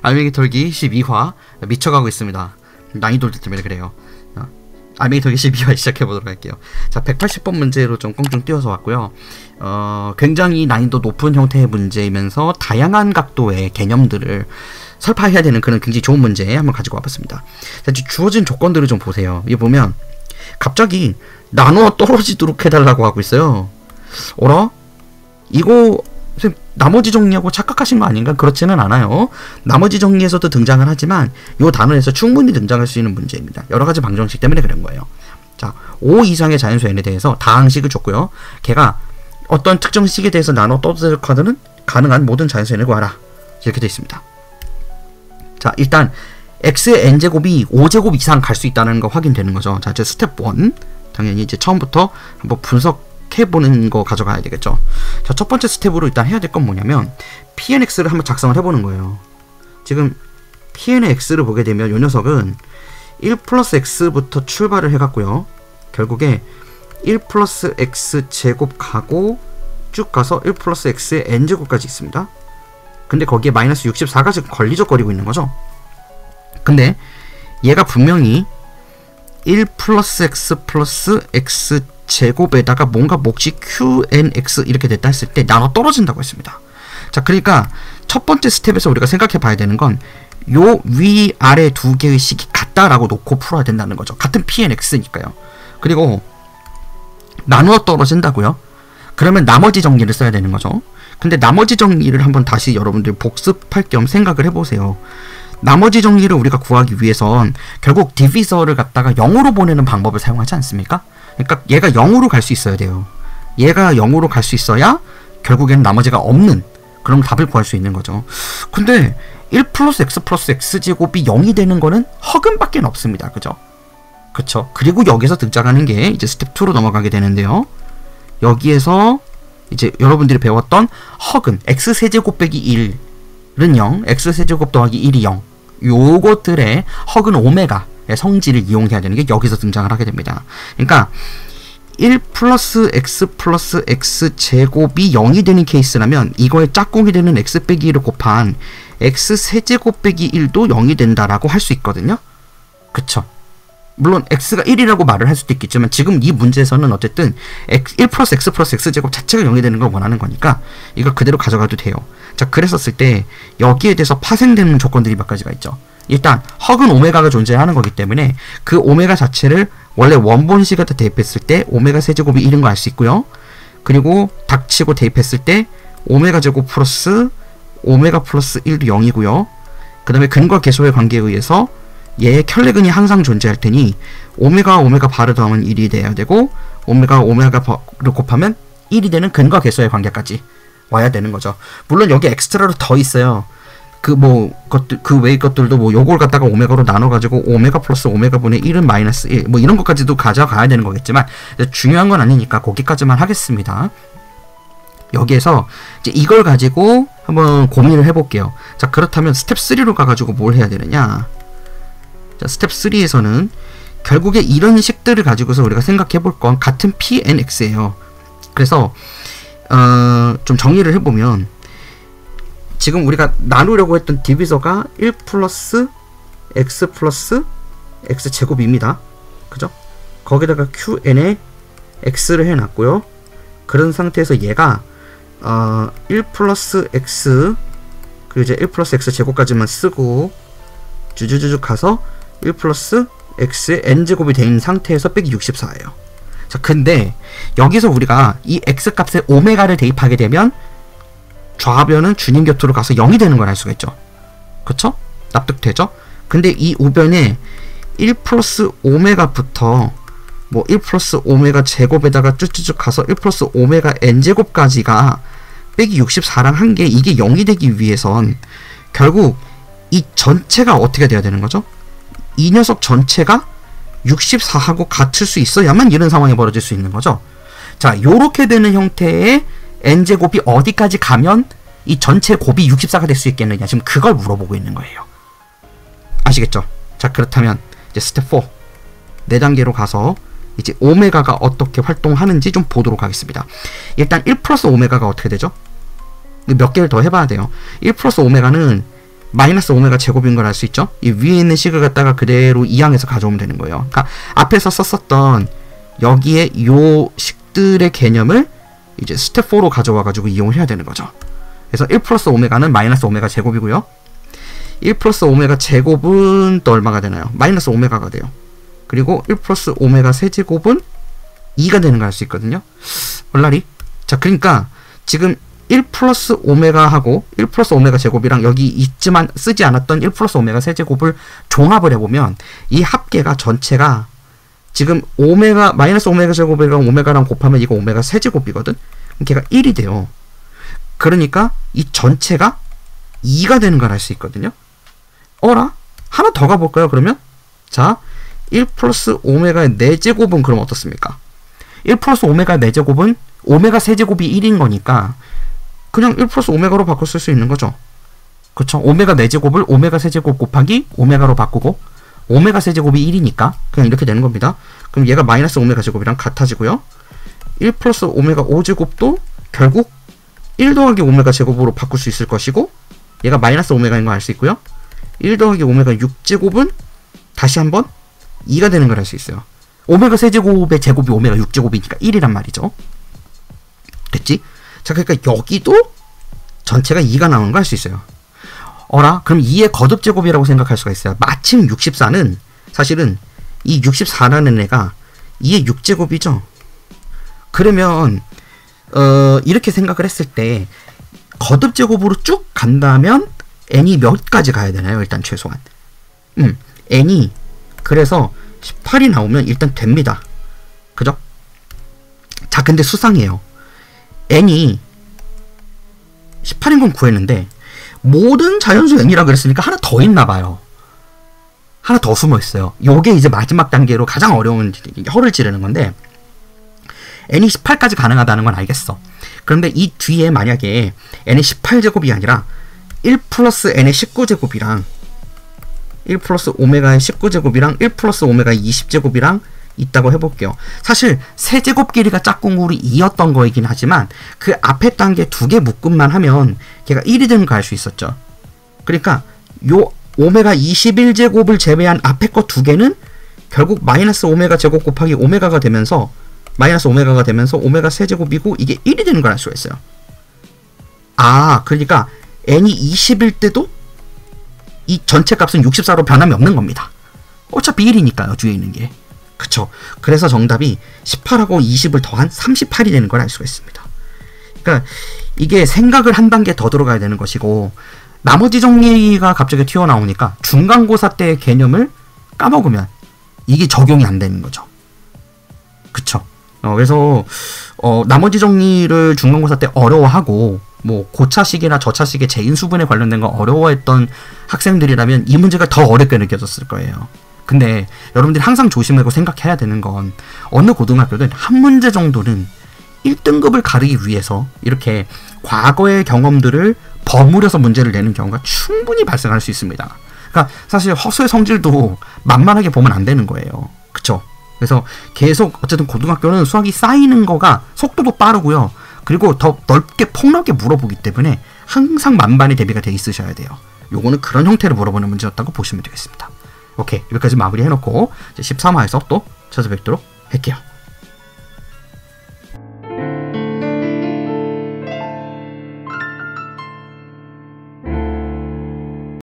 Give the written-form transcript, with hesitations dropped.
알맹이 털기 12화 미쳐가고 있습니다. 난이도 때문에 그래요. 알맹이 털기 12화 시작해보도록 할게요. 자, 180번 문제로 좀 껑충 뛰어서 왔고요. 굉장히 난이도 높은 형태의 문제이면서 다양한 각도의 개념들을 설파해야 되는 그런 굉장히 좋은 문제 한번 가지고 와봤습니다. 자, 주어진 조건들을 좀 보세요. 여기 보면 갑자기 나누어 떨어지도록 해달라고 하고 있어요. 어라? 이거 나머지 정리하고 착각하신 거 아닌가? 그렇지는 않아요. 나머지 정리에서도 등장을 하지만 이 단어에서 충분히 등장할 수 있는 문제입니다. 여러가지 방정식 때문에 그런 거예요. 자, 5 이상의 자연수 n에 대해서 다항식을 줬고요. 걔가 어떤 특정 식에 대해서 나눠 떨어질 카드는 가능한 모든 자연수 n을 구하라. 이렇게 되어 있습니다. 자, 일단 x의 n제곱이 5제곱 이상 갈 수 있다는 거 확인되는 거죠. 자, 이제 스텝 1 당연히 이제 처음부터 한번 분석해보는 거 가져가야 되겠죠. 자, 첫 번째 스텝으로 일단 해야 될 건 뭐냐면 pnx를 한번 작성을 해보는 거예요. 지금 pn의 x를 보게 되면 이 녀석은 1 플러스 x부터 출발을 해갔고요. 결국에 1 플러스 x 제곱 가고 쭉 가서 1 플러스 x의 n제곱까지 있습니다. 근데 거기에 마이너스 64가 지금 걸리적거리고 있는 거죠. 근데 얘가 분명히 1 플러스 x 플러스 x 제곱에다가 뭔가 몫이 qnx 이렇게 됐다 했을 때 나눠 떨어진다고 했습니다. 자, 그러니까 첫 번째 스텝에서 우리가 생각해 봐야 되는 건 요 위아래 두 개의 식이 같다라고 놓고 풀어야 된다는 거죠. 같은 pnx니까요. 그리고 나누어 떨어진다고요? 그러면 나머지 정리를 써야 되는 거죠. 근데 나머지 정리를 한번 다시 여러분들 복습할 겸 생각을 해보세요. 나머지 정리를 우리가 구하기 위해선 결국 디비저를 갖다가 0으로 보내는 방법을 사용하지 않습니까? 그러니까 얘가 0으로 갈 수 있어야 돼요. 얘가 0으로 갈 수 있어야 결국엔 나머지가 없는 그런 답을 구할 수 있는 거죠. 근데 1 플러스 x 제곱이 0이 되는 거는 허근밖에 없습니다. 그죠? 그쵸? 그리고 여기서 등장하는 게 이제 스텝 2로 넘어가게 되는데요. 여기에서 이제 여러분들이 배웠던 허근 x세제곱 빼기 1은 0, x세제곱 더하기 1이 0 요것들의 허근 오메가의 성질을 이용해야 되는 게 여기서 등장을 하게 됩니다. 그러니까 1 플러스 x 제곱이 0이 되는 케이스라면 이거의 짝꿍이 되는 x 빼기 1을 곱한 x세제곱 빼기 1도 0이 된다라고 할 수 있거든요. 그쵸? 물론 x가 1이라고 말을 할 수도 있겠지만 지금 이 문제에서는 어쨌든 1 플러스 x제곱 자체가 0이 되는 걸 원하는 거니까 이걸 그대로 가져가도 돼요. 자, 그랬었을 때 여기에 대해서 파생되는 조건들이 몇 가지가 있죠. 일단 허근 오메가가 존재하는 거기 때문에 그 오메가 자체를 원래 원본식에다 대입했을 때 오메가 세제곱이 1인 거 알 수 있고요. 그리고 닥치고 대입했을 때 오메가 제곱 플러스 오메가 플러스 1도 0이고요. 그 다음에 근과 계소의 관계에 의해서 얘의 켤레근이 항상 존재할 테니 오메가 바를 더하면 1이 돼야 되고 오메가를 곱하면 1이 되는 근과 계소의 관계까지 와야 되는 거죠. 물론 여기 엑스트라로 더 있어요. 그 외의 것들도 뭐 요걸 갖다가 오메가로 나눠가지고 오메가 플러스 오메가 분의 1은 마이너스 1 뭐 이런 것까지도 가져가야 되는 거겠지만 중요한 건 아니니까 거기까지만 하겠습니다. 여기에서 이제 이걸 가지고 한번 고민을 해볼게요. 자, 그렇다면 스텝 3로 가가지고 뭘 해야 되느냐. 자, 스텝 3에서는 결국에 이런 식들을 가지고서 우리가 생각해 볼 건 같은 pnx예요. 그래서 좀 정리를 해보면 지금 우리가 나누려고 했던 디비저가 1 플러스 x 제곱입니다. 그죠? 거기다가 qn에 x를 해놨고요. 그런 상태에서 얘가 1 플러스 x 그리고 이제 1 플러스 x 제곱까지만 쓰고 주주주주 가서 1 플러스 x의 n제곱이 된 상태에서 빼기 64예요. 자, 근데 여기서 우리가 이 x 값에 오메가를 대입하게 되면 좌변은 주님 곁으로 가서 0이 되는 걸 알 수가 있죠. 그쵸? 납득되죠? 근데 이 우변에 1 플러스 오메가부터 뭐 1 플러스 오메가 제곱에다가 쭉쭉쭉 가서 1 플러스 오메가 n제곱까지가 빼기 64랑 한 게 이게 0이 되기 위해선 결국 이 전체가 어떻게 돼야 되는 거죠? 이 녀석 전체가 64하고 같을 수 있어야만 이런 상황이 벌어질 수 있는 거죠. 자, 요렇게 되는 형태의 n제곱이 어디까지 가면 이 전체 곱이 64가 될 수 있겠느냐, 지금 그걸 물어보고 있는 거예요. 아시겠죠? 자, 그렇다면 이제 스텝 4 4단계로 가서 이제 오메가가 어떻게 활동하는지 좀 보도록 하겠습니다. 일단 1 플러스 오메가가 어떻게 되죠? 몇 개를 더 해봐야 돼요. 1 플러스 오메가는 마이너스 오메가 제곱인 걸 알 수 있죠? 이 위에 있는 식을 갖다가 그대로 이항해서 가져오면 되는 거예요. 그러니까 앞에서 썼었던 여기에 요 식들의 개념을 이제 스텝 4로 가져와가지고 이용을 해야 되는 거죠. 그래서 1 플러스 오메가는 마이너스 오메가 제곱이고요. 1 플러스 오메가 제곱은 또 얼마가 되나요? 마이너스 오메가가 돼요. 그리고 1 플러스 오메가 세제곱은 2가 되는 걸 알 수 있거든요. 얼라리? 자, 그러니까 지금 1 플러스 오메가하고 1 플러스 오메가 제곱이랑 여기 있지만 쓰지 않았던 1 플러스 오메가 세제곱을 종합을 해보면 이 합계가 전체가 지금 오메가 마이너스 오메가 제곱이랑 오메가랑 곱하면 이거 오메가 세제곱이거든. 걔가 1이 돼요. 그러니까 이 전체가 2가 되는 걸 알 수 있거든요. 어라? 하나 더 가볼까요, 그러면? 자, 1 플러스 오메가의 4제곱은 그럼 어떻습니까? 1 플러스 오메가의 4제곱은 오메가 세제곱이 1인 거니까 그냥 1 플러스 오메가로 바꿔 쓸 수 있는 거죠. 그쵸? 오메가 4제곱을 오메가 세제곱 곱하기 오메가로 바꾸고 오메가 세제곱이 1이니까 그냥 이렇게 되는 겁니다. 그럼 얘가 마이너스 오메가 제곱이랑 같아지고요. 1 플러스 오메가 5제곱도 결국 1 더하기 오메가 제곱으로 바꿀 수 있을 것이고 얘가 마이너스 오메가인 거 알 수 있고요. 1 더하기 오메가 6제곱은 다시 한번 2가 되는 걸 알 수 있어요. 오메가 세제곱의 제곱이 오메가 6제곱이니까 1이란 말이죠. 됐지? 자, 그러니까 여기도 전체가 2가 나오는 걸 알 수 있어요. 어라? 그럼 2의 거듭제곱이라고 생각할 수가 있어요. 마침 64는 사실은 이 64라는 애가 2의 6제곱이죠. 그러면 이렇게 생각을 했을 때 거듭제곱으로 쭉 간다면 n이 몇 가지 가야 되나요? 일단 최소한 n이 그래서 18이 나오면 일단 됩니다. 그죠? 자, 근데 수상해요. n이 18인 건 구했는데 모든 자연수 n이라 그랬으니까 하나 더 있나봐요. 하나 더 숨어있어요. 요게 이제 마지막 단계로 가장 어려운 혀를 찌르는 건데 n이 18까지 가능하다는 건 알겠어. 그런데 이 뒤에 만약에 n의 18제곱이 아니라 1 플러스 n의 19제곱이랑 1 플러스 오메가의 19제곱이랑 1 플러스 오메가의 20제곱이랑 있다고 해볼게요. 사실 세제곱 길이가 짝꿍울이 2였던 거이긴 하지만 그 앞에 단계 2개 묶음만 하면 걔가 1이 되는 거 알 수 있었죠. 그러니까 요 오메가 21제곱을 제외한 앞에 거 2개는 결국 마이너스 오메가 제곱 곱하기 오메가가 되면서 마이너스 오메가가 되면서 오메가 세제곱이고 이게 1이 되는 걸 알 수가 있어요. 아, 그러니까 n이 20일 때도 이 전체 값은 64로 변함이 없는 겁니다. 어차피 1이니까요, 뒤에 있는 게. 그쵸? 그래서 정답이 18하고 20을 더한 38이 되는 걸 알 수가 있습니다. 그러니까 이게 생각을 한 단계 더 들어가야 되는 것이고 나머지 정리가 갑자기 튀어나오니까 중간고사 때의 개념을 까먹으면 이게 적용이 안 되는 거죠. 그쵸? 그래서 나머지 정리를 중간고사 때 어려워하고 뭐 고차식이나 저차식의 재인수분에 관련된 거 어려워했던 학생들이라면 이 문제가 더 어렵게 느껴졌을 거예요. 근데 여러분들이 항상 조심하고 생각해야 되는 건 어느 고등학교든 한 문제 정도는 1등급을 가르기 위해서 이렇게 과거의 경험들을 버무려서 문제를 내는 경우가 충분히 발생할 수 있습니다. 그러니까 사실 허수의 성질도 만만하게 보면 안 되는 거예요. 그쵸? 그래서 계속 어쨌든 고등학교는 수학이 쌓이는 거가 속도도 빠르고요. 그리고 더 넓게 폭넓게 물어보기 때문에 항상 만반의 대비가 돼 있으셔야 돼요. 요거는 그런 형태로 물어보는 문제였다고 보시면 되겠습니다. 오케이, 여기까지 마무리 해놓고 13화에서 또 찾아뵙도록 할게요.